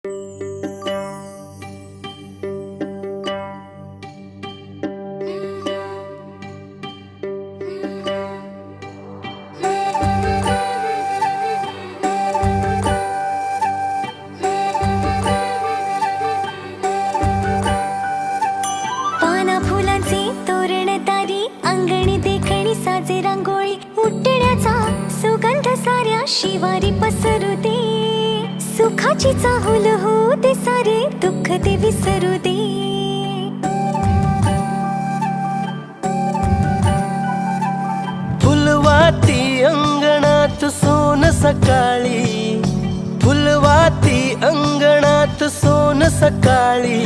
पाना फुलांचे तोरण तारी अंगणी देखणी साजे रांगोळी उठण्याचा सुगंध साऱ्या शिवारी पसरू दे सुखाची चाहुल हो दे सारे दुःख ते विसरू दे फुलवाती अंगणात सोन सकाळी फुलवाती अंगणात सोन सकाळी